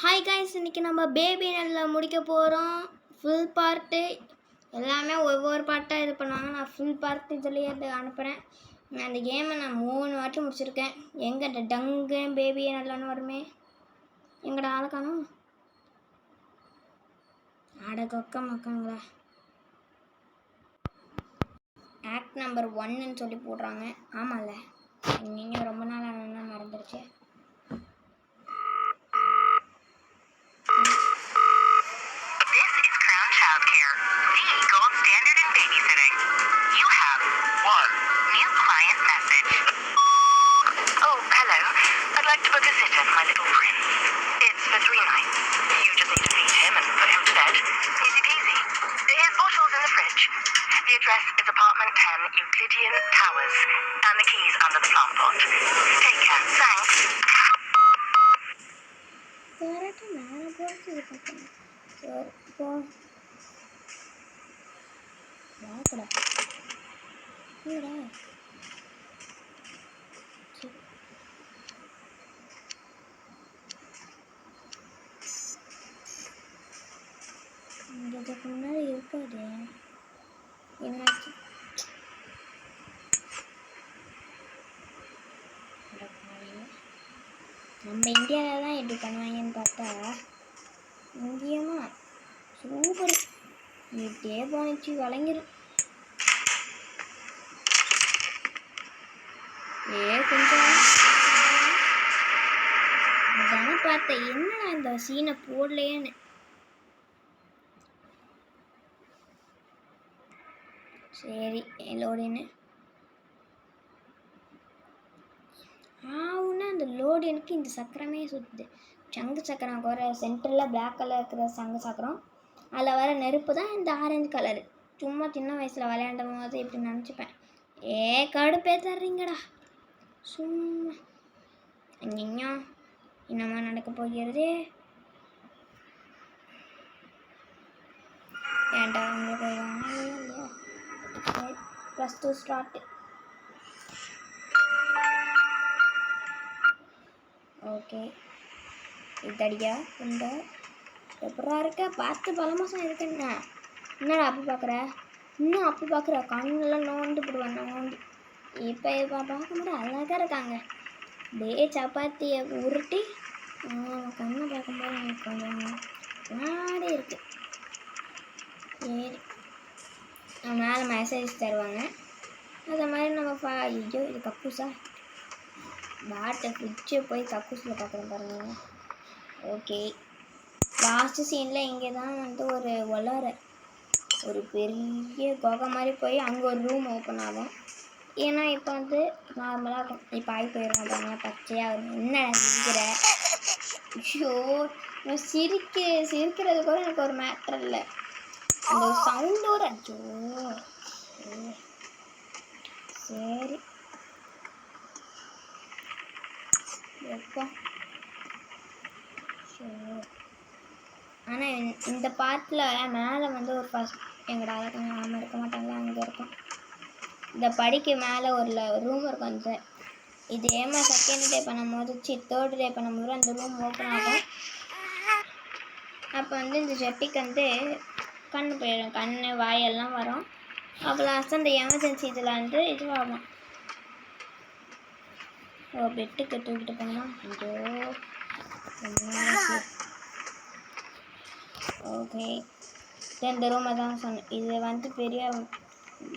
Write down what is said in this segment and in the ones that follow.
Hi guys, இன்றைக்கி நம்ம baby நல்லா முடிக்க போகிறோம். ஃபுல் பார்ட்டு எல்லாமே ஒவ்வொரு பார்ட்டாக இது பண்ணுவாங்க. நான் ஃபுல் பார்ட் இதுலேயே அனுப்புகிறேன். நான் அந்த கேமை நான் 3 வாட்டி முடிச்சிருக்கேன். எங்கே டங்கு பேபி நல்லான்னு வருமே, எங்கடா ஆளுக்கானும் ஆட கொக்க மக்காங்களா. ஆக்ட் நம்பர் 1ன்னு சொல்லி போடுறாங்க. ஆமாம்ல, நீங்கள் ரொம்ப நாள் ஆனா மறந்துடுச்சு. Like to book a sitter, my little prince. It's for 3 nights. You just need to feed him and put him to bed. Easy peasy. His bottle's in the fridge. The address is apartment 10, Euclidean Towers, and the keys under the plant pot. Take care. Thanks. இதுக்கு முன்னாடி இருக்காது என்னாச்சு. நம்ம இந்தியாவில் தான் எப்படி பண்ணுவாங்கன்னு பார்த்தா இங்கேயுமா சூப்பர் இப்படியே போனிச்சு வழங்கிடும். கொஞ்சம் அதானே பார்த்தேன், என்னடா இந்த சீனை போடலேன்னு. சரி லோடின்னு ஆகுன்னா அந்த லோடினுக்கு இந்த சக்கரமே சுற்றுது. சங்கு சக்கரம் குறை சென்டரில் பிளாக் கலர் இருக்கிற சங்கு சக்கரம், அதில் வர நெருப்பு தான் இந்த ஆரஞ்சு கலரு. சும்மா சின்ன வயசில் விளையாண்டும் போது இப்படி நினச்சிப்பேன். கடுப்பே தர்றீங்கடா சும்மா. அங்கேயும் என்னம்மா நடக்க போகிறது. ஏன்டா உங்களுக்கு இல்லையா. +2 ஸ்டார்ட். ஓகே, இதடியா இந்த எப்படா இருக்க பார்த்து பல மாதம் இருக்குன்னா என்னடா அப்படி பார்க்குற, இன்னும் அப்படி பார்க்குற கண்ணெல்லாம் நோண்டு போடுவேன் நோண்டு. இப்போ பார்க்க முடியாது, அழகாக இருக்காங்க. அப்படியே சப்பாத்தியை உருட்டி கண்ணை பார்க்கும்போது எனக்கு கொஞ்சம் நாடி இருக்கு. சரி, மேலே மெசேஜ் தருவாங்க. அது மாதிரி நம்ம ஐயோ இது கக்கூஸா பாட்டை ஃப்ரிட்ஜை போய் கக்கூஸில் பார்க்குறேன் பாருங்க. ஓகே, லாஸ்ட்டு சீனில் இங்கே தான் ஒரு பெரிய குகை மாதிரி போய் அங்கே ஒரு ரூம் ஓப்பன் ஆகும். ஏன்னா இப்போ நார்மலாக இருக்கும். இப்போ ஆகி போயிடும் பாருங்க, பச்சையாக வரும். என்ன சிரிக்கிற? ஐயோ, நான் சிரிக்கிறது கூட எனக்கு ஒரு மேட்டர் இல்லை, அந்த ஒரு சவுண்டோட. ஐயோ சரி எப்போ. ஆனால் இந்த பார்ட்டில் மேலே ஒரு ஃபஸ்ட் எங்கடா ஆமாம் இருக்க மாட்டாங்களா, அங்கே இருக்கும். இந்த படிக்கு மேலே ஒரு ரூம் இருக்கும். இதே மாதிரி செகண்ட் டே பண்ணும்போது தேர்ட் டே பண்ணும்போது அந்த ரூம் ஓப்பன் ஆகும். அப்போ இந்த ஜெட்டிக்கு கண் போயிடும், கண் வாயெல்லாம் வரும். அப்போ லாஸ்ட்டாக இந்த எமர்ஜென்சி இதில் இதுவாகும். பெட்டுக்கு தூக்கிட்டு போனால் ஐயோ. ஓகே, இந்த ரூமை தான் சொன்னேன். இது பெரிய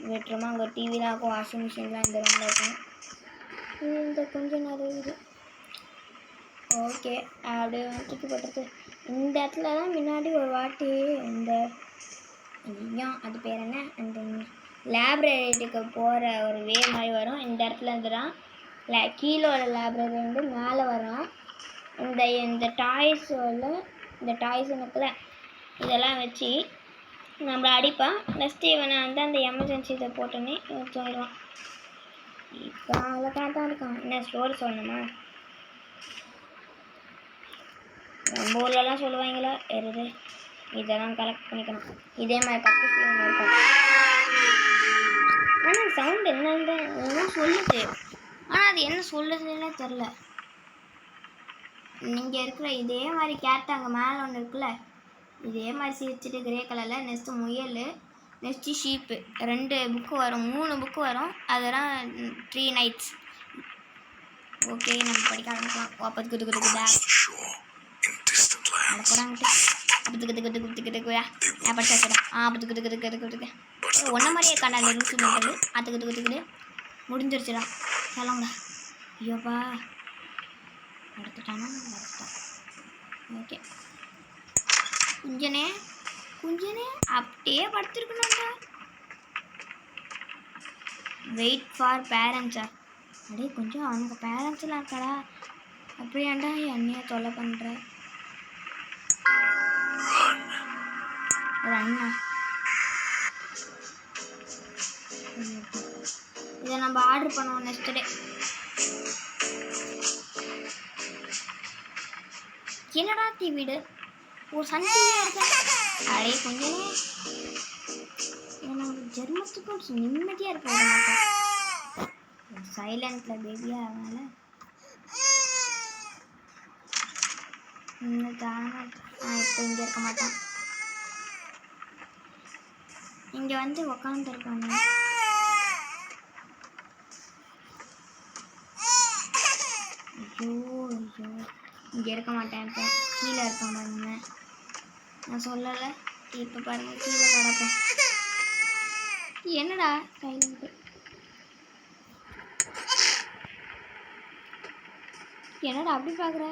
பெட்ரூமா, அங்கே ஒரு டிவிலாம் இருக்கும், வாஷிங் மிஷின்லாம் இந்த ரூமில் இருக்கும். இந்த கொஞ்சம் நிறைய இது. ஓகே, அப்படியே தூக்கி போட்டுருக்கு. இந்த இடத்துல தான் முன்னாடி ஒரு வாட்டி இந்த அது பேர் என்ன, அந்த லேப்ரரிக்கு போகிற ஒரு வே மாதிரி வரும். இந்த இடத்துல தான் கீழே ஒரு லேப்ரரி மேலே வரும். இந்த டாய்ஸ் இருக்குல்ல, இதெல்லாம் வச்சு நம்மளை அடிப்பான். நெக்ஸ்ட்டு இவனை அந்த எமர்ஜென்சி இதை போட்டோன்னே சொல்கிறான். இப்போ அழகாக தான் இருக்கான். என்ன ஸ்டோரி சொல்லணுமா? நம்ம ஊர்லலாம் சொல்லுவாங்களா எருது, இதெல்லாம் கலெக்ட் பண்ணிக்கணும். இதே மாதிரி கக்கூஸ் ஒன்று இருக்கும். ஆனால் சவுண்ட் என்னன்னு சொல்லுது, ஆனால் அது என்ன சொல்லுதுன்னே தெரில. இங்கே இருக்கிற இதே மாதிரி கேட் அங்கே மேலே ஒன்று இருக்குல்ல, இதே மாதிரி சிரிச்சுட்டு கிரே கலரில். நெக்ஸ்ட்டு முயல், நெக்ஸ்ட்டு ஷீப்பு. 2 புக்கு வரும், 3 புக்கு வரும். அதெல்லாம் 3 nights. ஓகே, நம்ம படிக்க ஆரம்பிக்கலாம். வாப்பது குது குது குதா போடாங்கிட்டு அப்பது குது குது குது குது குதா நான் படிச்சாச்சுடா. அப்பது குது குது குது குது ஒன்றை மாதிரியே இருக்காண்டா அந்த ரூல்ஸ் மெத்தடு. அது குது குது குது முடிஞ்சிருச்சுடா. சொல்லங்கடா. ஐயோப்பா எடுத்துட்டானா எடுத்துட்டான். ஓகே, குஞ்சனே அப்படியே படுத்துருக்கணும்டா. Wait for பேரண்ட்ஸா? அப்படியே கொஞ்சம் அவங்க பேரண்ட்ஸ்லாம் இருக்காடா. அப்படியாண்டா என்னைய தொல்லை பண்ணுற ஒரு அண்ணா. இதை நம்ம ஆர்டர் பண்ணுவோம் நெக்ஸ்ட் டே. என்னடா வீடு ஒரு சன் டிவியா இருக்க? அடே கொஞ்சம் நம்ம ஜெர்மத்துக்கும் நிம்மதியாக இருக்க விட மாட்டேன். சைலண்டில் பேபியா அதனால நான் இப்போ இங்கே இருக்க மாட்டேன். இங்கே வந்து உக்காந்துருக்காங்க. ஐயோ இங்கே இருக்க மாட்டேன். இப்போ கீழே இருக்கேன் பாருங்க. நான் சொல்லலை, இப்போ பாருங்க கீழே கிடப்பேன். என்னடா சைலண்ட்டு? என்னடா அப்படி பார்க்குற?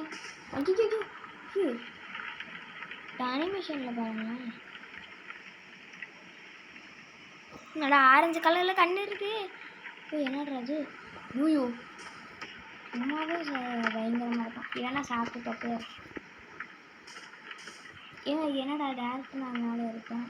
ஐயோ அனிமேஷனில் பாருங்களேன். என்னடா ஆரஞ்சு கலரில் கண்ணு இருக்கு. என்னடா அது? ஐயோ சும்மாவே பயங்கரமாக இருக்கும். இல்லைன்னா சாப்பிட்டு தப்பே இருக்கும். என்னடா டேரக்ட் நான் மேலே இருக்கேன்.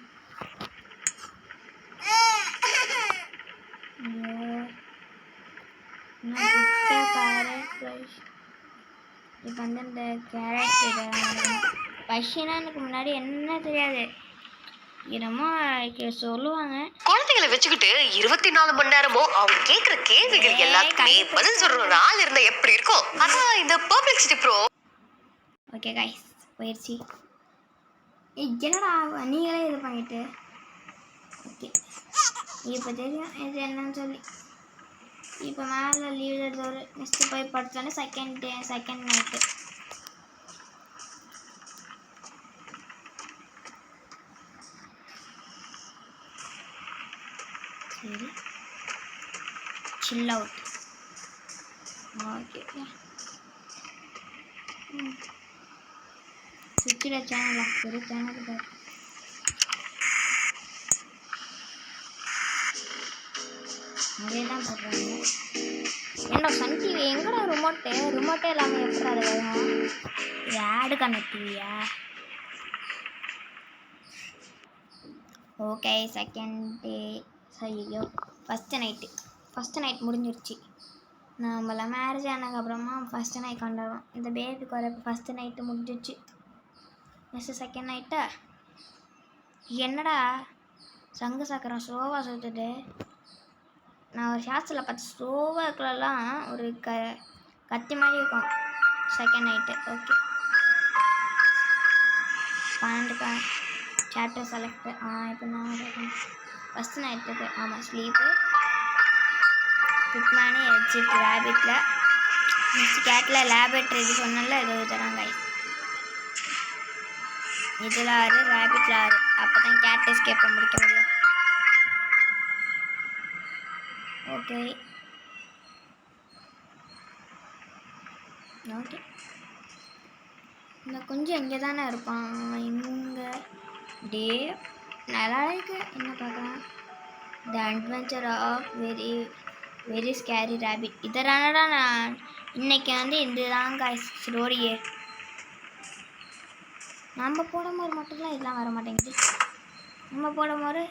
இப்போ வந்து இந்த கேரக்டர் பஷினா எனக்கு முன்னாடி என்ன தெரியாது. என்னமோ சொல்லுவாங்க. குழந்தைகளை வச்சுக்கிட்டு 24 மணி நேரமும் அவங்க கேட்குற கேள்விகள் எல்லாத்துக்குமே பதில் சொல்ற ஒரு ஆள் இருந்தா எப்படி இருக்கும்? அதான் இந்த பெர்ப்ளெக்சிட்டி ப்ரோ. ஓகே கைஸ் போயிடுச்சு. என்னடா நீங்களே இது பண்ணிட்டு. ஓகே இப்போ தெரியும் இது என்னன்னு சொல்லி. இப்போ மேலே லீவ் எடுத்தவர் நெக்ஸ்ட்டு போய் படுத்தோன்னே செகண்ட் நைட்டு. சரி சில் அவுட். ஓகே சுவிட்சில் சேனலா பெரிய சேனல் பாரு. அதே தான் போடுறாங்க. என்னோட சன் டிவி எங்கடா ரிமோட்டே இல்லாமல் எப்படி அதை வரும்? இது ஆடு கண்ண டிவியா? Okay second day. ஐயோ ஃபஸ்ட்டு நைட் முடிஞ்சிருச்சு. நம்மளாம் மேரேஜ் ஆனதுக்கப்புறமா ஃபஸ்ட்டு நைட் கொண்டாடுவோம். இந்த பேபிக்கு வர ஃபஸ்ட்டு நைட்டு முடிஞ்சிருச்சு. நெக்ஸ்ட்டு செகண்ட் நைட்டா? என்னடா சங்கு சக்கரம் ஸ்லோவாக சுற்றுட்டு. நான் ஒரு ஷார்ட்ஸில் பார்த்து ஸ்லோவாக இருக்கலாம் ஒரு கத்தி மாதிரி இருக்கும். Second night okay 12 chapter select. இப்போ நான் ஃபஸ்ட்டு நைட்டுக்கு ஆமாம் ஸ்லீப்பு பிக்மேனு எக்ஸிட் ரேபிட்டில் நெக்ஸ்ட் கேட்டில் லேபரேட்டரி இது சொன்னால இது தராங்க. இதில் 6 ரேபிட்டில் 6. அப்போ தான் கேட் எஸ்கேப்பை முடிக்க முடியும். ஓகே இந்த கொஞ்சம் இங்கே தானே இருப்பான். இங்கே டே நல்லா இருக்கு. என்ன பார்க்கலாம்? The adventure of very scary rapid. இதனாலடா நான் இன்னைக்கு வந்து இதுதாங்க ஸ்டோரியே. நம்ம போடும்போது மட்டும்லாம் இதெல்லாம் வர மாட்டேங்குது. நம்ம போடும்போது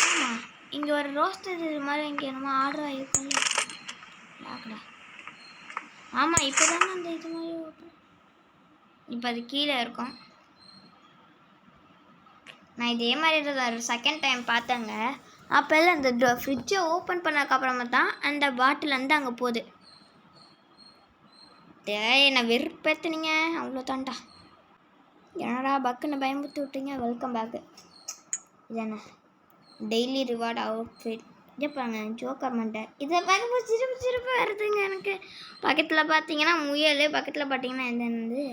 ஆமாம் இங்கே ஒரு ரோஸ்டர் இது மாதிரி இங்கே என்னமோ ஆர்டர் ஆகிருக்கோம்ல லாக்கடா. ஆமாம் இப்போ தானே அந்த இது மாதிரி ஓப்பன். இப்போ அது கீழே இருக்கும். நான் இதே மாதிரி செகண்ட் டைம் பார்த்தேங்க. அப்போல்லாம் அந்த ஃப்ரிட்ஜை ஓப்பன் பண்ணதுக்கப்புறமா தான் அந்த பாட்டில் வந்து அங்கே போகுது என்னை வெறுப்பேற்றுனீங்க அவ்வளோ தான்டா. என்னடா பக்குன்னு பயமுறுத்தி விட்டீங்க. Welcome back. இதானே டெய்லி ரிவார்டு அவுட்ஃபிட். பாருங்க ஜோக்கர் மண்டை. இதை பார்க்கும்போது சிரிப்பு வருதுங்க எனக்கு. பக்கத்தில் பார்த்தீங்கன்னா முயல், பக்கத்தில் பார்த்தீங்கன்னா என்னது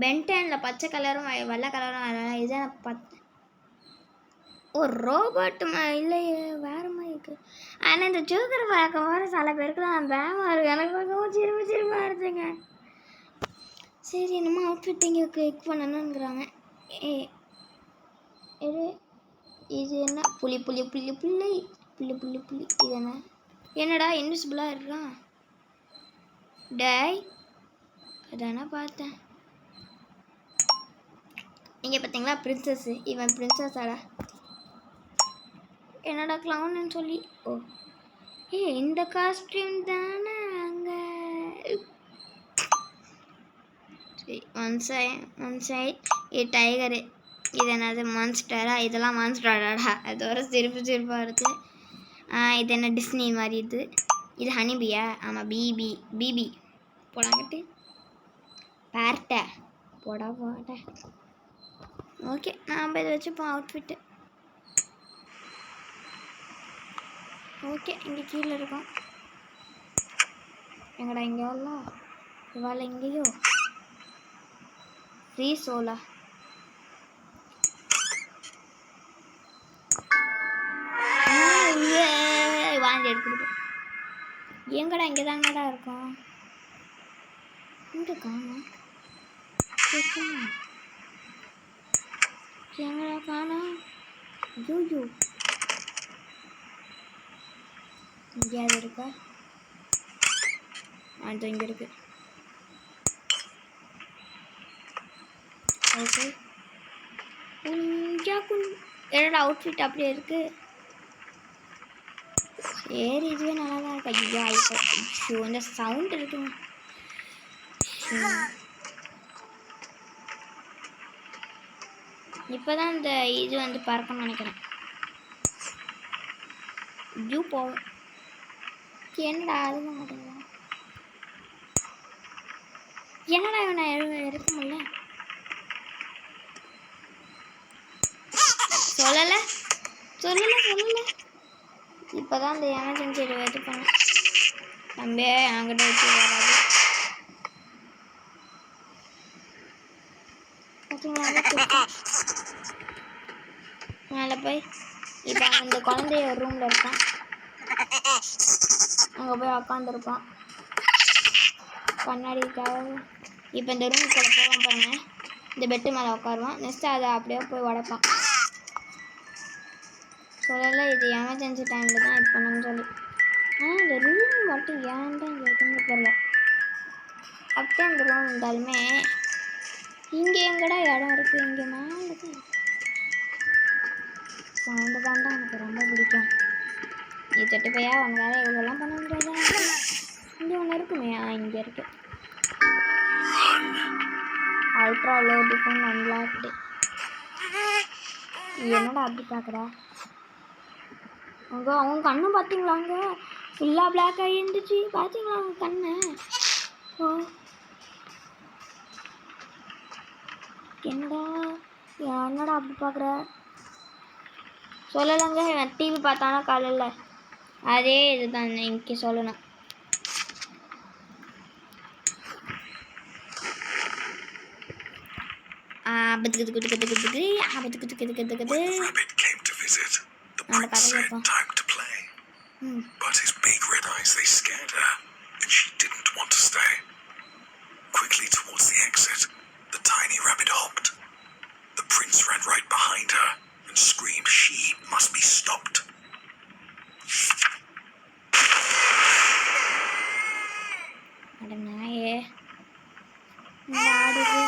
பென்டனில் பச்சை கலரும் வெள்ளை கலரும் வரல. இதை ஒரு ரோபோட் இல்லையே வேறு மாதிரி இருக்குது. ஆனால் இந்த ஜோக்கரை பார்க்க போகிற சில பேருக்குலாம் பயமாக இருக்குது. எனக்கு பார்க்கவும் சிரிப்பாக இருக்குதுங்க. சரி என்னமோ அவுட்ஃபிட் இங்கே கிளிக் பண்ணணுங்கிறாங்க. இது என்ன புளி இது என்ன என்னடா இன்விசிபிளாக இருக்கான் டேய். அதானே பார்த்தேன். இங்கே பார்த்தீங்களா பிரின்சஸ்ஸு. இவன் பிரின்சஸாடா. என்னடா க்ளவுன்னு சொல்லி. ஓ இந்த காஸ்டியூம் தானே அங்கே. ஒன் சைட் இது டைகரு. இது என்னது மான்ஸ்டரா? இதெல்லாம் மான்ஸ்டராடா. அது ஒரு சிரிப்பாக இருக்குது. இது என்ன டிஸ்னி மாதிரி இது ஹனிபியா? ஆமாம் பிபி போடாங்கிட்டு பார்ட்ட போட. ஓகே நாம் இதை வச்சுப்போம் அவுட்ஃபிட்டு. ஓகே இங்கே கீழே இருக்கோம். எங்கடா இங்கே வரல இவாள் எங்கேயோ ஃப்ரீ சோலா. வாங்கி எடுத்துக்கிட்டு எங்கடா இங்கே தாங்கடா இருக்கோம். இங்கே காணும் எங்கடா காணும். ஐயோ எங்கேயாவது இருக்கா? அது இங்கே இருக்கு. ஓகே என்னோட அவுட்ஃபிட் அப்படியே இருக்கு. சரி இதுவே நல்லா தான் இருக்கு. ஐயோ இந்த சவுண்ட் இருக்குங்க. இப்போதான் இந்த இது வந்து பறக்கணும்னு நினைக்கிறேன். ஜூ போவோம். என்னடா அதுவும் மாட்டேங்களா? என்னடா இவனை இருக்க முடியல. சொல்லலை. இப்போதான் இந்த எமர்ஜென்சி இது பண்ணேன். தம்பியே என்கிட்ட வச்சு வராது. மேலே போய் இப்போ அந்த குழந்தைய ஒரு ரூமில் இருக்கான். அங்கே போய் உக்காந்துருப்பான் கண்ணாடிக்காக. இப்போ இந்த ரூமுக்குள்ளே போவான் பாருங்க. இந்த பெட்டு மேலே உட்காருவான். நெக்ஸ்ட்டு அதை அப்படியே போய் உடைப்பான். சொல்லலை இது எமர்ஜென்சி டைமில் தான் இது பண்ணணும்னு சொல்லி. ஆனால் இந்த ரூம் மட்டும் ஏன் தான் இங்கே இருக்குன்னு தெரியல. அப்படியே அந்த ரூம் இருந்தாலுமே இங்கே எங்கடா இடம் இருக்குது. இங்கே மேலே தான் சவுண்டு தான்டா எனக்கு ரொம்ப பிடிக்கும். நீ தொட்டு போயா உன் வேலை இவ்வளோலாம் பண்ண முடியாதா? இங்கே ஒன்று இருக்குமே. இங்கே இருக்கு. Ultra low tiffin unlocked. என்னடா அப்படி பார்க்குறா? அங்கே அவங்க கண்ணை பார்த்தீங்களா? அங்கே ஃபுல்லாக பிளாக் ஆகி இருந்துச்சு. பார்த்தீங்களா அவங்க கண்ணை? ஓ என்னடா அப்படி பார்க்குற? சொல்லலைங்க. டிவி பார்த்தானா காலையில் அதே இதுதான் இங்கே சொல்லணும். நம்ம கதை கேட்போம். But his big red eyes, they scared her, and she didn't want to stay. Quickly towards the exit, the tiny rabbit hopped. The prince ran right behind her and screamed she must be stopped. அட நாயே நாடுது.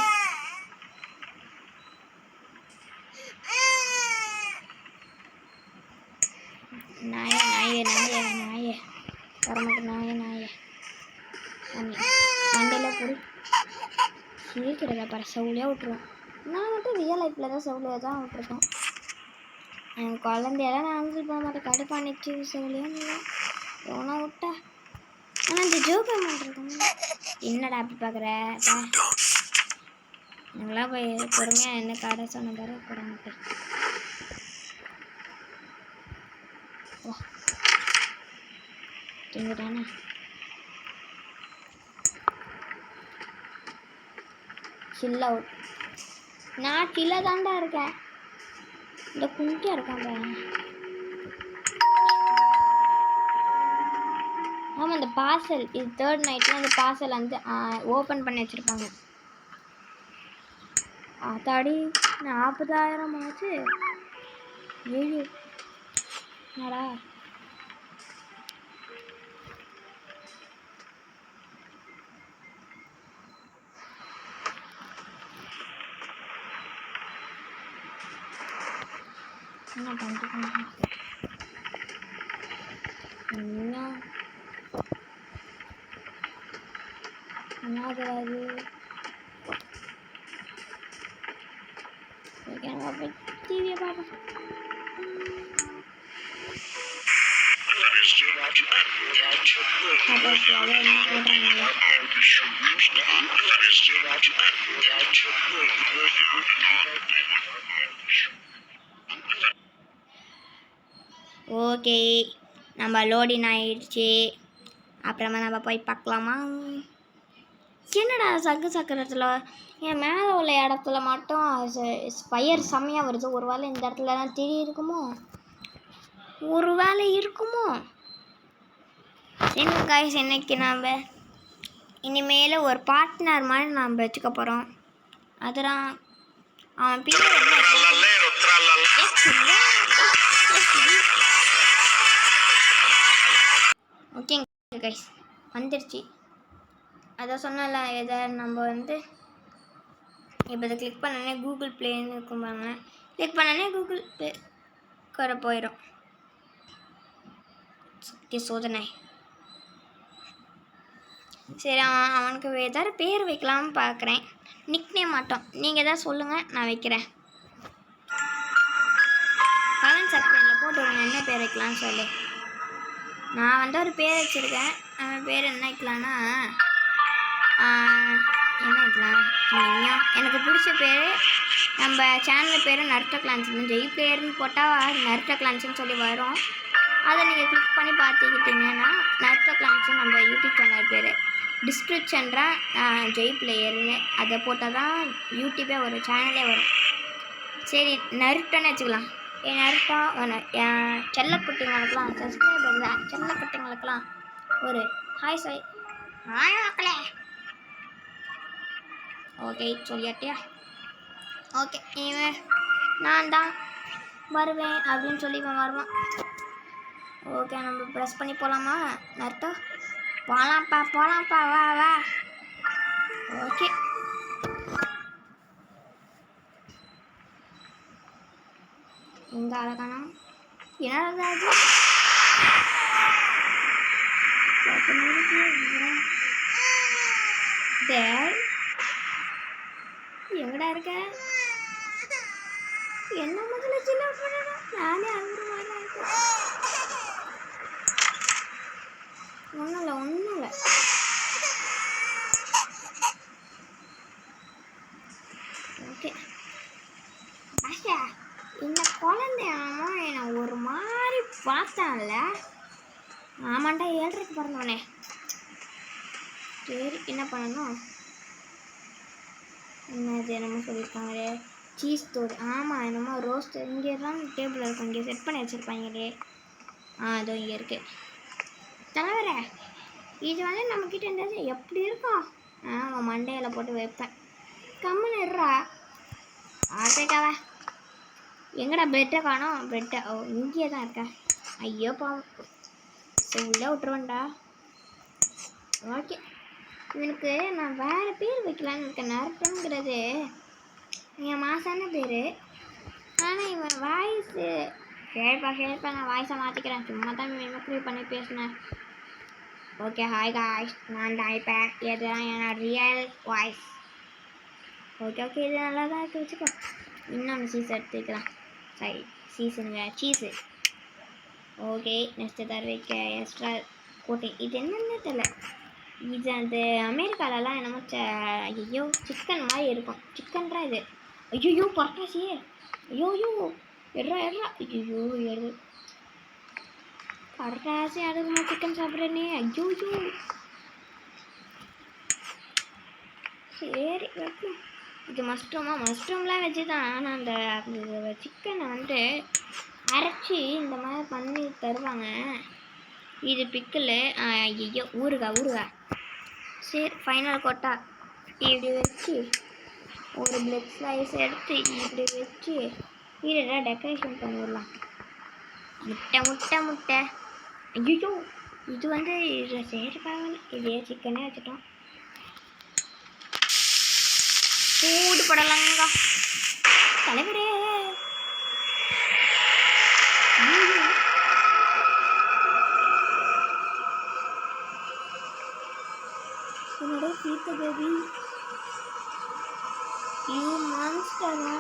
நாயே வரமாட்டேன். நாயே மண்டையில் போய் சீக்கிரத்தை பாரு. செவ்லியாக விட்டுருவேன். நான் மட்டும் ரியல் லைஃப்பில் தான் செவ்லியாக தான் விட்டுருக்கேன். என் குழந்தையெல்லாம் நான் வந்து போக மாட்டேன். கடுப்பானிச்சு செவ்லியும் இல்லை எவனா விட்டா ஆனால் இந்த ஜோக்கர் பண்ணுறது என்னடா அப்படி பார்க்குற எங்களாம் போய் பொறுமையாக என்ன கடை சொன்ன பாரு போடாங்க தூங்கிட்டானே சில் அவுட் நான் சில்ல தாண்டா இருக்கேன் இந்த குண்டியாக இருக்கான் பாரு ஆமாம் அந்த பார்சல் இது 3rd நைட்டில் அந்த பார்சல் வந்து ஓப்பன் பண்ணி வச்சுருப்பாங்க அதாடி 40,000 ஆச்சு ஏழு என்னடா என்ன பண்ணுறேன் என்னது டிவியை பார்ப்போம் ஓகே நம்ம லோடின் ஆயிடுச்சு அப்புறமா நம்ம போய் பார்க்கலாமா என்னடா சக்கரத்தில் என் மேலே உள்ள இடத்துல மட்டும் ஃபயர் செம்மையாக வருது ஒரு வேளை இந்த இடத்துல தான் திரி இருக்குமோ ஒரு வேளை இருக்குமோ என்ன காய்ஸ் இன்னைக்கு நாம் இனிமேல் ஒரு பார்ட்னர் மாதிரி நாம் வச்சுக்க போகிறோம் அதெல்லாம் அவன் பேர் ஓகேங்க கைஸ் வந்துடுச்சு அதை சொன்னல எதை நம்ம வந்து இப்போ இதை கிளிக் பண்ணனே கூகுள் ப்ளேன்னு இருக்கும் பாருங்க கிளிக் பண்ணனே கூகுள் ப்ளே வர போயிடும் சக்தி சோதனை சரி அவனுக்கு ஏதாவது பேர் வைக்கலாம்னு பார்க்குறேன் நிக்நேம் மாட்டோம் நீங்கள் எதாவது சொல்லுங்கள் நான் வைக்கிறேன் கமெண்ட் செக்ஷனில் போட்டு என்ன பேர் வைக்கலான்னு சொல்லு நான் வந்து ஒரு பேர் வச்சுருக்கேன் அவன் பேர் என்ன வைக்கலான்னா என்ன வைக்கலாம் எனக்கு பிடிச்ச பேர் நம்ம சேனல் பேர் நருட்டோ கிளான்ஸ் ஜெய் பிளேயர்னு போட்டால் நருட்டோ கிளான்ஸ்னு சொல்லி வரும் அதை நீங்கள் கிளிக் பண்ணி பார்த்துக்கிட்டிங்கன்னா நருட்டோ கிளான்ஸ் நம்ம யூடியூப் சேனல் பேர் டிஸ்கிரிப்ஷனில் ஜெய் பிளேயர்னு அதை போட்டால் தான் யூடியூபே வரும் சேனலே வரும் சரி நருட்டோன்னு வச்சுக்கலாம் என் நருட்டோ என் செல்லக்குட்டிங்களுக்கெல்லாம் சப்ஸ்கிரைபர் செல்லக்குட்டிங்களுக்கெல்லாம் ஒரு ஹாய் ஹாய் மக்களே ஓகே சொல்லியாட்டியா ஓகே இவன் நான் தான் வருவேன் அப்படின்னு சொல்லி இவன் வருவான் ஓகே நம்ம ப்ரெஸ் பண்ணி போகலாமா நருட்டோ போகலாம்ப்பா வா ஓகே எங்கே அழகானா என்னது எங்கடா இருக்க என்ன முதல்ல சின்ன பண்ணணும் நானே அழுகுற மாதிரி இருக்கேன் ஒன்றும் இல்லை ஓகே ஆஷா இந்த குழந்தையாமா என்னை ஒரு மாதிரி பார்த்தான்ல ஆமாண்டா 7:30 பிறந்தவனே சரி என்ன பண்ணணும் என்னது என்னமோ சொல்லியிருக்காங்களே சீஸ் தோடு ஆமாம் என்னமோ ரோஸ்ட் இங்கே தான் டேபிள் இருக்கும் இங்கே செட் பண்ணி வச்சுருப்பாங்களே அதோ இங்கே இருக்குது தலைவரே இது வந்து நம்மக்கிட்ட இருந்தாச்சு எப்படி இருக்கும் அவன் மண்டையில் போட்டு வைப்பேன் கம்முன்னு இருறா ஆசைக்காவா எங்கடா பெட்டை காணோம் பெட்டை ஓ இங்கேயே தான் இருக்கா ஐயோ பாவம் சரி உள்ளே விட்டுருவேன்டா ஓகே இவனுக்கு நான் வேறு பேர் வைக்கலான்னு இருக்கேன் நருட்டோங்கிறது என் மாசான பேர் ஆனால் இவன் வாய்ஸு கேட்பா நான் வாய்ஸை மாற்றிக்கிறேன் சும்மா தான் மிமிக்ரி பண்ணி பேசினேன் ஓகே ஹாய் காய்ஸ் நான் தான் இப்போ இதுதான் என்னோட ரியல் வாய்ஸ் ஓகே இது நல்லா தான் இருக்கு வச்சுக்கோ இன்னொன்று சீஸ் எடுத்துக்கலாம் சரி சீஸுங்க சீஸு ஓகே நெக்ஸ்ட்டு தர வைக்க எக்ஸ்ட்ரா கோட்டை இது என்னன்னு தெரியல. இது அந்த அமெரிக்காலலாம் என்னமோ ஐயோ சிக்கன் மாதிரி இருக்கும். சிக்கன்றா இது. ஐயோ பட்டாசியே. ஐயோ எட்ரா ஐயோ எடு பட்டாசி அடுக்குமா சிக்கன் சாப்பிட்றேனே. ஐயோ சரி வைக்கணும். இது மஷ்ரூம்லாம் வச்சு தான். ஆனால் அந்த சிக்கனை வந்து அரைச்சி இந்த மாதிரி பண்ணி தருவாங்க. இது பிக்கில். ஐயோ ஊறுகாய். சரி ஃபைனல் கோட்டா இப்படி வச்சு ஒரு பிளட் ஸ்லைஸ் எடுத்து இப்படி வச்சு இதெல்லாம் டெக்கரேஷன் பண்ணிடலாம். முட்டை. ஐயோ இது வந்து இதில் சரி பரவாயில்ல. இதே சிக்கனே வச்சுட்டோம். சூடு படலாங்க தலைவரே. என்னோட பீத்த பேபி யூ மான்ஸ்டரா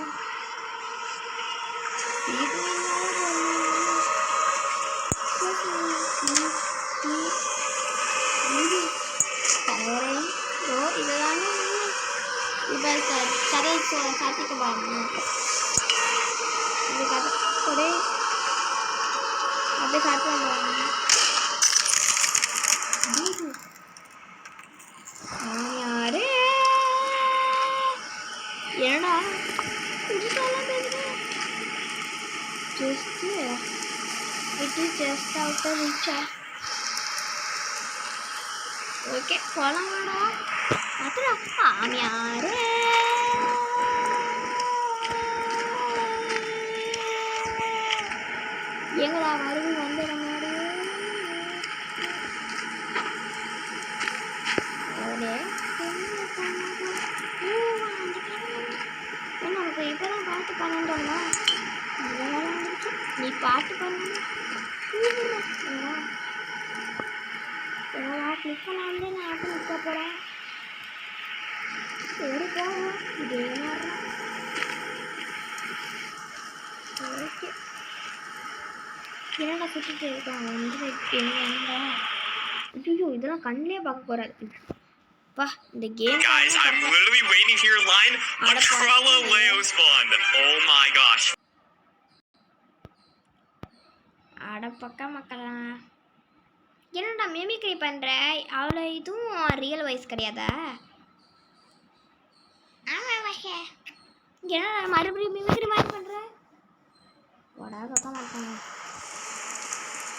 இதெல்லாம் இப்போ கதை சாத்திக்க பாருங்க. இந்த கதை கூட அப்படியே சாப்பிட்டு யாரு என்னடா புதுசாலாம் பேசுகிறேன். ஜஸ்ட் அவுட் ரீச்சா. ஓகே போகலாம் மேடம். அப்புறம் மாமியாரு எங்களா மருவி வந்துட மாதிரி நமக்கு இப்போதான் பாட்டு பண்ணோம்னா நீ பாட்டு பண்ண கிளிக் பண்ணாமலே நான் ஆட்டு நிற்க போகிறேன். சரி போகும் இதே மாதிரி. ஓகே என்னடா சுற்றிட்டு இருக்காங்க வந்து என்னடா. ஐயோ இதெல்லாம் கண்ணிலே பார்க்க போறாரு. பா இந்த game guys, I'm literally waiting here in line. A Trollaleo spawned. Oh my gosh. அட பக்கா மக்களா என்னடா மிமிக்ரி பண்ற? அவ்வளோ இதுவும் ரியல் வாய்ஸ் கிடையாதா? ஆமாம் வாஷே என்னடா மறுபடியும் மிமிக்ரி மாதிரி பண்ற? வடா பக்கா மாட்டாங்க.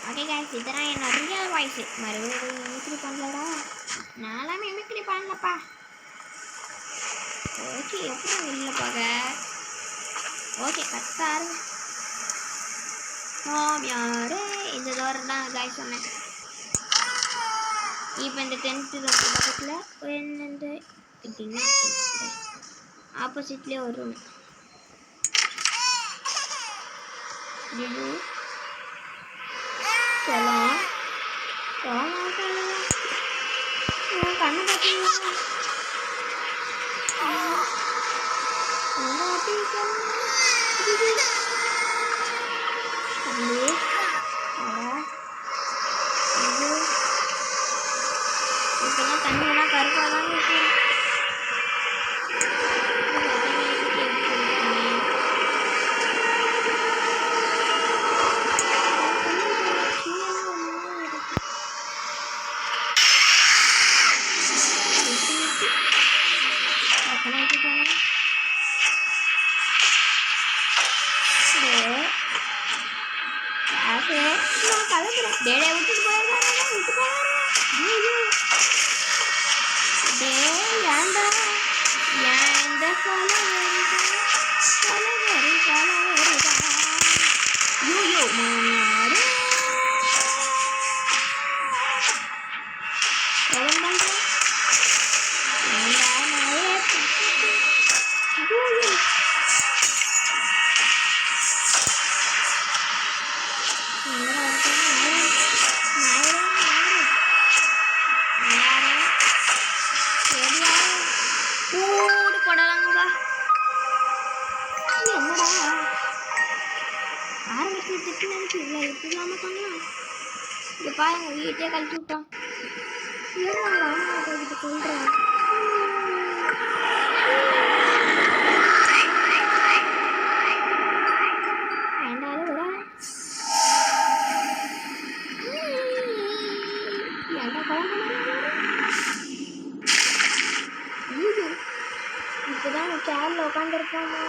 ஓகே காய்ஸ் இதெல்லாம் என்ன ரியல் வாய்ஸ். மறுபடியும் மிமிக்ரி பண்ணலடா. நான்லாம் மிமிக்ரி பண்ணலப்பா. ஓகே எப்படி வெளில போக? ஓகே கத்தாரு யாரு இந்த தோரம் தான் காய் சொன்னேன். இப்போ இந்த 10th பக்கத்தில் என்னென்று எப்படின்னா ஆப்போசிட்லேயே ஒரு ரூம். சொல்லலாம் கண்ணை பார்த்தீங்களா? இப்பெல்லாம் தண்ணியெல்லாம் கருப்பாக தான் இருக்கு. டேடே விட்டுட்டு போயிருக்காங்க. டே ஏண்டா ஏண்ட கலவருதா யூ மாமியாரு எவன்தாங்க ஏண்டா நாயே இங்க பாருங்க வீட்டே கழிச்சு விட்டான். ஏன்னா ராமா கிட்ட சொல்றேன். ஏண்டாலும் வர ஏண்டா குழந்தை இப்போதான் சேர்ல உட்காந்துருப்பாமா.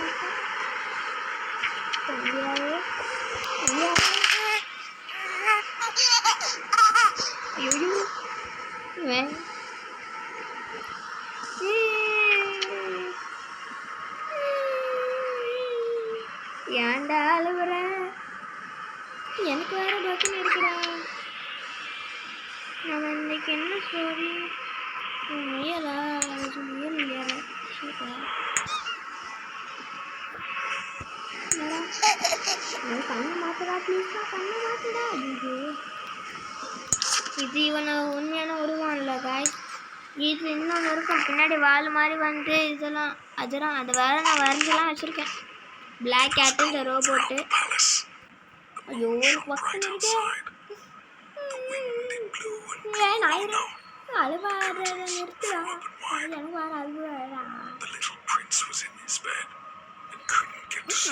ஐயோ இவன் ஏன்டா அழுவுற? எனக்கு வேற பக்கம் இருக்குடா. நம்ம இன்னைக்கு என்ன ஸ்டோரி முயலா முயல் இல்லையா? கண்ணை மாத்துடா ப்ளீஸ்டா, கண்ணை மாத்துடா. ஐயோ இது இவனை உண்மையான உருவான்ல காய். இது இன்னொன்று இருக்கும் பின்னாடி வால் மாதிரி வந்து இதெல்லாம் அதெல்லாம் அதை வேற நான் வரைஞ்செல்லாம் வச்சுருக்கேன். பிளாக் கேட்டு இந்த ரோபோட்டு. ஐயோ பக்கம் இருக்கு. அழுவாடுறத நிறுத்துடா. எனக்கு வேற அழுவாடா.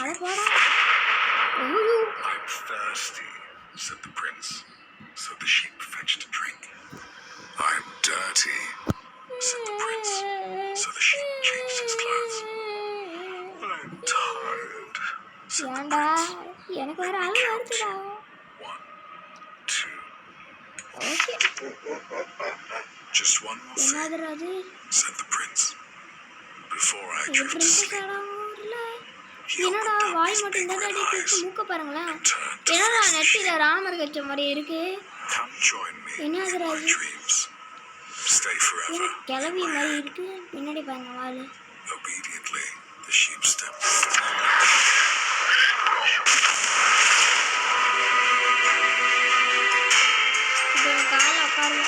அழ போடா. ஐயோ I'm thirsty, said the prince. So the sheep fetched a drink. I'm dirty, said the prince. So the sheep changed its clothes. I'm tired, said the ஏண்டா prince. எனக்கு வேற அழுவ வருதுடா. 1, 2. Okay Just one more thing, என்னதுடா அது? said the prince. Before I இது drift to sleep, பிரின்சஸாடா ஊர்ல. he என்னடா opened up வாய் his மட்டும் big இந்த red அடி eyes மூக்க பாருங்களேன். and turned to என்னடா face the நெத்தியில sheep. ராமர் கச்ச மாதிரி இருக்கு. Come join me in என்னதுடா my இது? dreams. Stay forever. கிளவி in my மாதிரி head. இருக்கு. பின்னாடி பாருங்க வாலு. Obediently, the sheep stepped. இப்போ என் கால உட்காருங்க.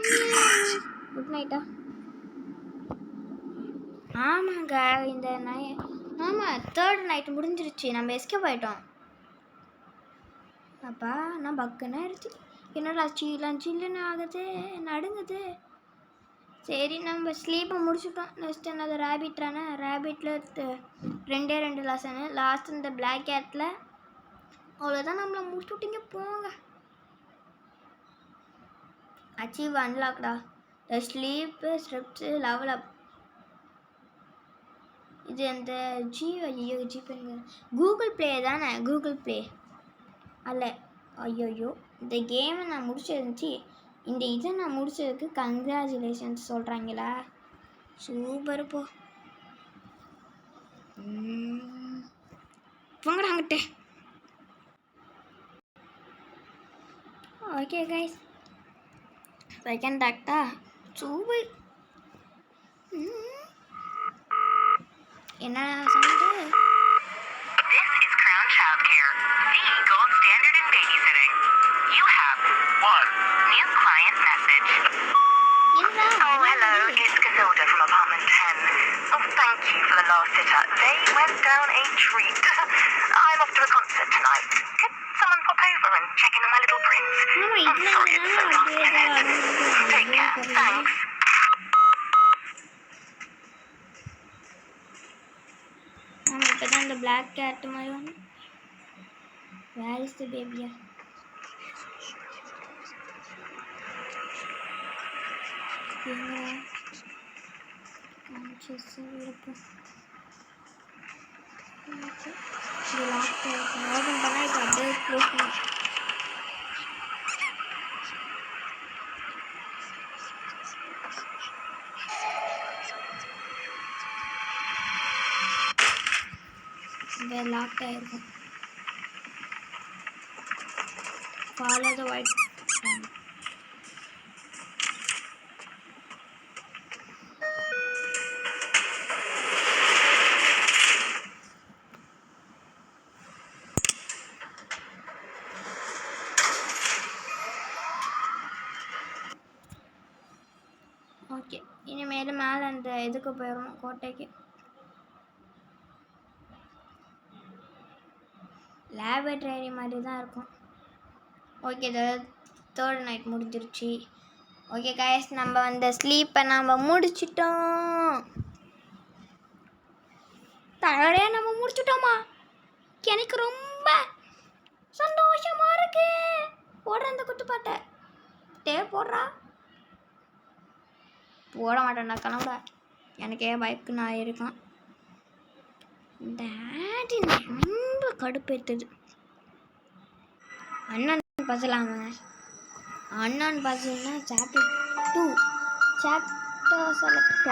Good night. குட் நைட்டா? ஆமாங்க இந்த ஆமாம் தேர்ட் நைட் முடிஞ்சிருச்சு. நம்ம எஸ்கேப் ஆகிட்டோம். அப்பா நான் பக்குன்னு ஆயிடுச்சு. என்னடா சில்லுன்னு ஆகுது, நடுங்குது. சரி நம்ம ஸ்லீப்பை முடிச்சுட்டோம். நெக்ஸ்ட் என்னது ரேபிட்டான ரேபிட்டில் 2 லெசனு. லாஸ்ட் இந்த பிளாக் கேட்டில் அவ்வளோதான். நம்மளை முடிச்சு விட்டீங்க போங்க. அச்சீவ் அன்லாக்டா. த ஸ்லீப்பு ஸ்ட்ரிப்ஸு லெவல் அப். இது அந்த ஐயோ ஜிபேங்க கூகுள் ப்ளே தானே? கூகுள் ப்ளே அல்ல. ஐயோயோ இந்த கேமை நான் முடிச்சிருந்துச்சி. இந்த இதை நான் முடிச்சதுக்கு கங்க்ராச்சுலேஷன்ஸ் சொல்கிறாங்களா? சூப்பர் போ. போங்கடா அங்கிட்ட. ஓகே கைஸ் செகண்ட் ஆக்டா சூப்பர். என்ன sound? This is Crown Childcare, the gold standard in babysitting. You have one new client message. Oh, hello, it's Casilda from apartment 10. Oh, thank you for the last sitter. They went down a treat. I'm off to a concert tonight. Could someone pop over and check in on my little prince? I'm sorry it's so last minute. Take care. Thanks. ஆமாம் இப்போ தான் இந்த black gate மாதிரி ஒன்று. Where is the பேபியா? Conscious இருக்கும். இது lock open பண்ணால் இப்போ அப்படியே க்ளோஸ் பண்ணி. இது லாக் ஆகிருக்கும். Follow the white. இனிமேல் மேலே அந்த இதுக்கு போயிடும், கோட்டைக்கு. லேபரேட்டரி மாதிரி தான் இருக்கும். ஓகே, தேர்ட் நைட் முடிஞ்சிருச்சு. ஓகே கைஸ், நம்ம வந்து ஸ்லீப்பை நம்ம முடிச்சிட்டோம். தலைவரையா நம்ம முடிச்சிட்டோமா? எனக்கு ரொம்ப சந்தோஷமா இருக்கு. போடுற அந்த குத்துப்பாட்டை போடுறா. போட மாட்டேன்டா, கனவுடா. எனக்கே பைக்கு நான் இருக்கான். டேடி ரொம்ப கடுப்பேற்றுது. அண்ணன் பசலாம. அண்ணன் பசல்னா chapter 2 chapter select.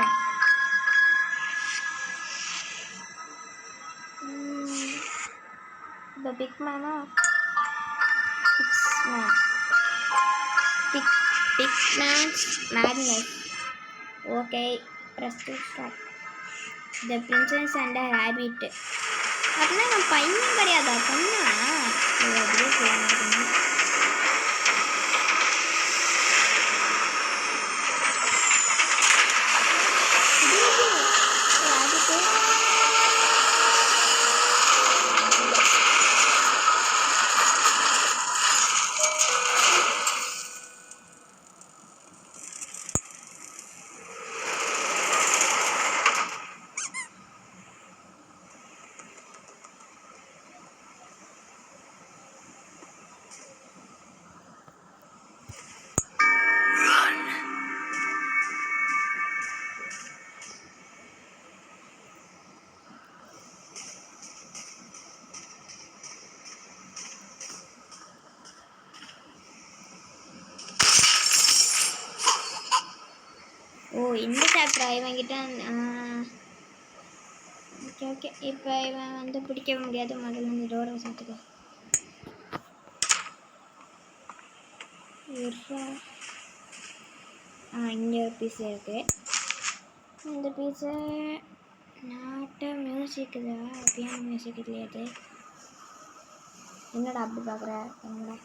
The big man, big man's madness. Okay, press to start. The princess and a rabbit. அப்படின்னா நான் பையன் கிடையாதா, பொண்ணா? அப்படியே சொல்லுங்க. ஓ, இந்த சாப்டர் இவங்கிட்ட. ஓகே ஓகே, இப்போ இவன் வந்து பிடிக்க முடியாது. முதல்ல இந்த டோரை சாத்துக்கோ. இங்கே ஒரு பீஸ் இருக்குது. இந்த பீஸு நாட்ட மியூசிக் இதா, பியானோ மியூசிக் இல்லையா? அது என்னடா அப்படி பார்க்குற? என்னடா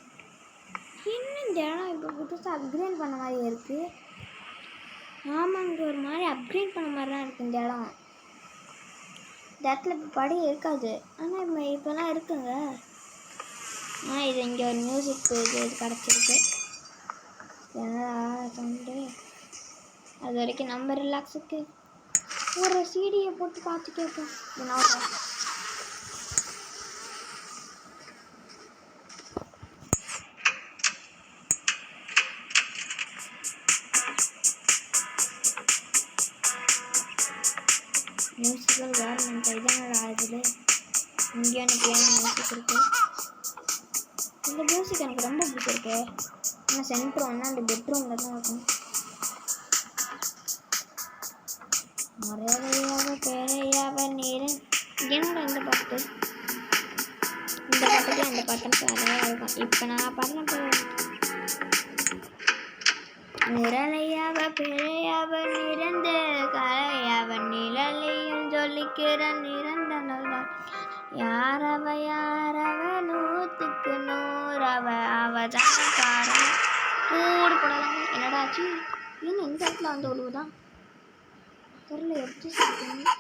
என்ன இந்த இடம் இப்போ புதுசாக அப்கிரேட் பண்ண மாதிரி இருக்குது? ஆமாங்க, ஒரு மாதிரி அப்கிரேட் பண்ண மாதிரி தான் இருக்குது இந்த இடம். இந்த இடத்துல இப்போ படி இருக்காது, ஆனால் இப்போலாம் இருக்குங்க. இது இங்கே ஒரு மியூசிக் இது கிடச்சிருக்கு. என்னடா சவுண்டு? அது வரைக்கும் நம்ம ரிலாக்ஸுக்கு ஒரு சீடியை போட்டு பார்த்து கேட்போம். மியூசிக்கல் கவர்மெண்ட் இதான் ஆகுது. இங்கே எனக்கு பியானோ மியூசிக் இருக்குது. இந்த மியூசிக் எனக்கு ரொம்ப பிடிச்சிருக்கு. ஆனால் சென்டர் ஒன்றா அந்த பெட்ரூமில் தான் இருக்கும். மறையாத பேரையாவ நீரன். என்னோட இந்த பாட்டு, இந்த பாட்டுக்கு அந்த பாட்டுன்னு நிறையா இருக்கும். இப்போ நான் பாடுறேன். நிரலையாவ பிழையாவ நிறந்த கலையாவ நிழலையும் சொல்லிக்கிற நிறந்த நல்தான். யாரவ 100க்கு 100 அவதான் காரணம். கூடு போடலாம். என்னடாச்சு? இன்னும் இந்த இடத்துல வந்து ஒழுவுதான் தெரியல. எப்படி சொல்லுங்க.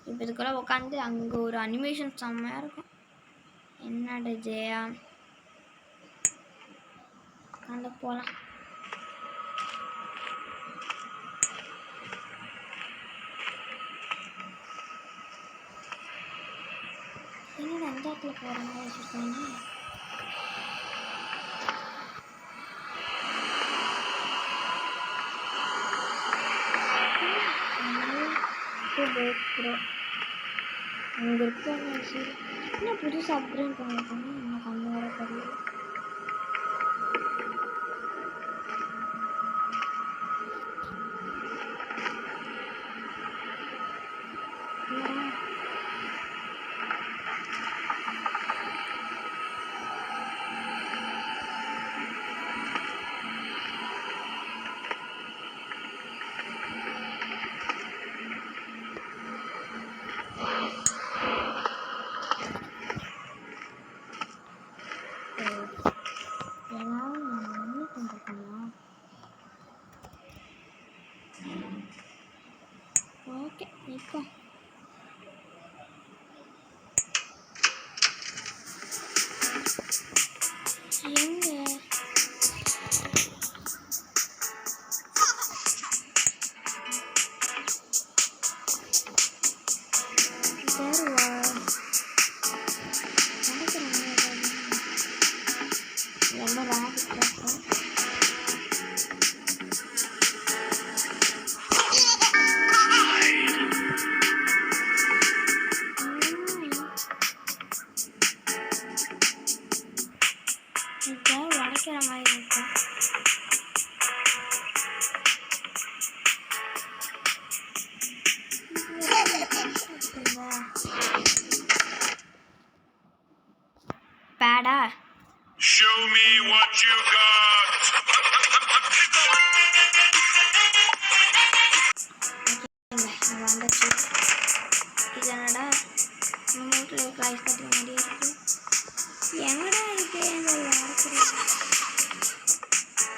இப்போ இதுக்குள்ள உட்காந்து அங்கே ஒரு அனிமேஷன் செம்மையாக இருக்கும். என்னடா ஜெயா, அந்த போகலாம். என்னடா அந்த இடத்துல போகிற மாதிரி வச்சுருக்காங்க. அங்கே இருக்க சரி என்ன புதுசாக அப்கிரேட் பண்ணிருக்காங்க. எனக்கு அந்த வர தெரியல. எங்க தேர்வா என்ன ராபிட் ட்ராப் உடைக்கிற மாதிரி இருக்கும். பேடா Show me what you got. வந்துச்சு. இது என்னடா நம்ம வீட்டில் இருக்க ஐஸ் கட்டி மாதிரி இருக்கு. எங்கடா இருக்கு எங்க வளர்க்குறேன்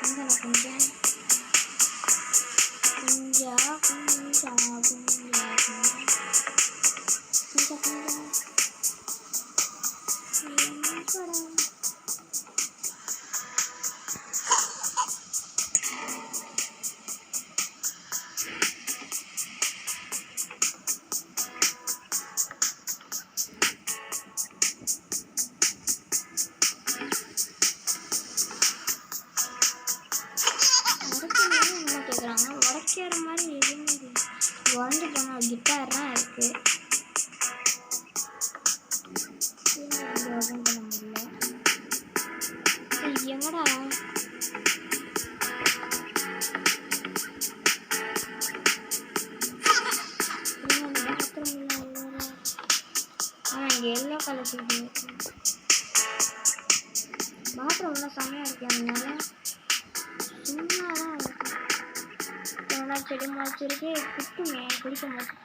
எங்க கொஞ்சம் குஞ்சா குஞ்சா குஞ்சா குஞ்சா குஞ்சா எங்கடா உடைக்கிற மாதிரி எதுவுமே இல்லை. உடஞ்சி போன கிட்டார்லாம் இருக்கு. ஓபன் பண்ண முடியல. எங்கடா இங்கே எல்லோ கலர் சீட் இருக்கு. பாத்ரூம்லாம் செம்மையாக இருக்கு. அதனால சும்மா தான் இருக்கு. செடி முளைச்சிருக்கு குட்டுமே குடிக்க மாட்டேன்.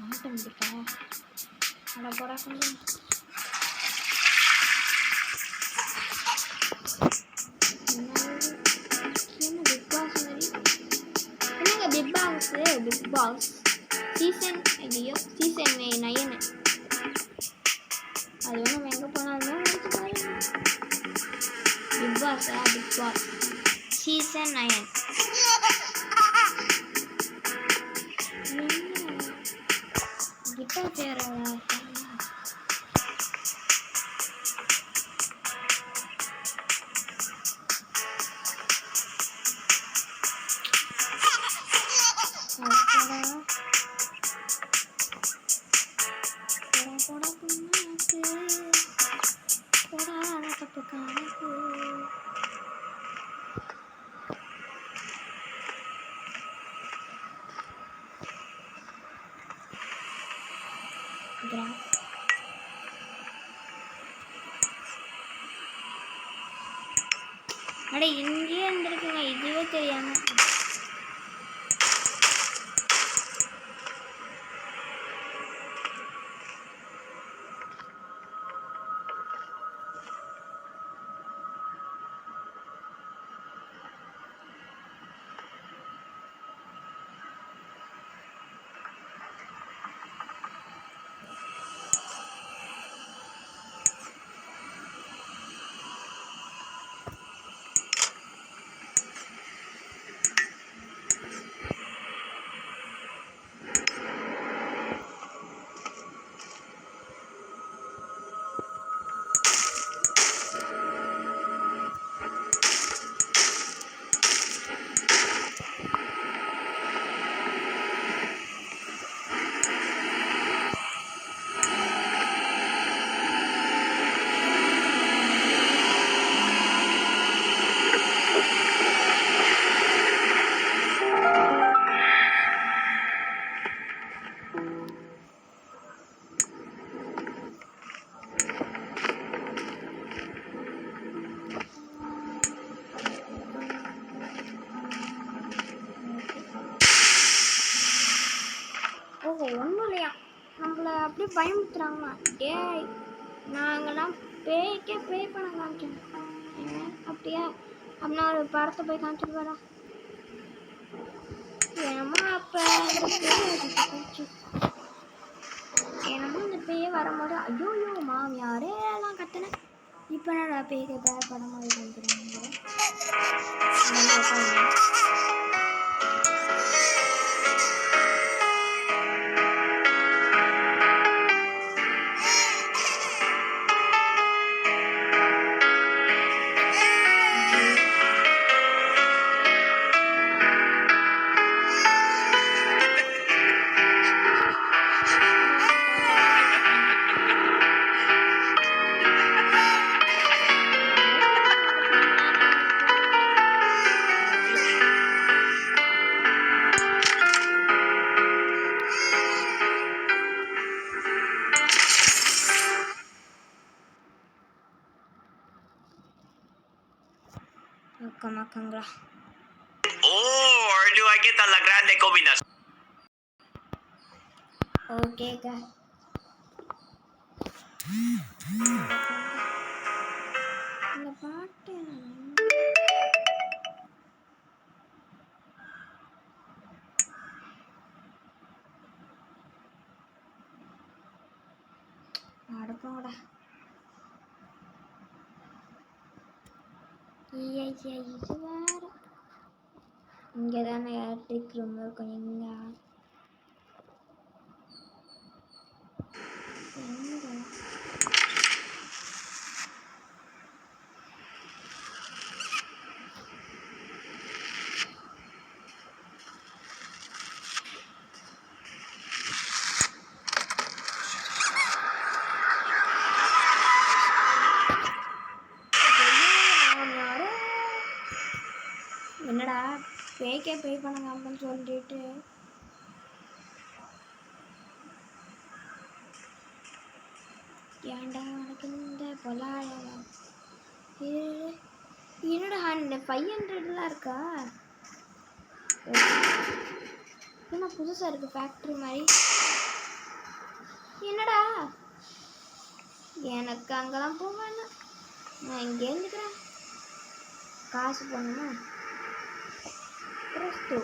ஆட்டோமேட்டிக்கா அட போடா கொஞ்சம் என்ன பிக் பாஸ் மாதிரி என்னங்க பிக் பாஸ் சீசன் இல்லையோ சீசன் 9 அது வேணும் நம்ம எங்கே போனாலும் நினச்சி பாருங்க. பிக் பாஸ் சீசன் 9 கிட்டார் பேர் அட இங்கேயே இருந்திருக்குங்க இதுவே தெரியாம. ஒன்றும் இல்லையா நம்மளை அப்படியே பயமுறுத்துறாங்கண்ணா. ஏய் நாங்கள்லாம் பேய்க்கே பேய் படம் காமிச்சோம். அப்படியா அப்படின்னா ஒரு படத்தை போய் காமிச்சிட்டு வரா. என்னமோ அப்போ என்னமோ இந்த பேய் வரும்போது ஐயோ மாமியாரே எல்லாம் கத்துனேன். இப்போ என்னடா பேய்க்கு படம் மாதிரி வந்துடுறாங்க. Makanlah. Or do I get a La Grande combination? Okay, kak. இந்த பாட்டு அடப்போடா. இது வேற இங்கே தானே எலக்ட்ரிக் ரூம் இருக்கும். எங்க என்னடா பேக்கே பே பண்ணுங்க அப்படின்னு சொல்லிட்டு ஏன்டா உனக்கு இந்த பொலாயம் என்னடா 500லாம் இருக்கா? என்ன புதுசாக இருக்குது ஃபேக்ட்ரி மாதிரி. என்னடா எனக்கு அங்கெல்லாம் போவேன். நான் இங்கே இருந்துக்கிறேன். காசு பண்ணுமா? Presto.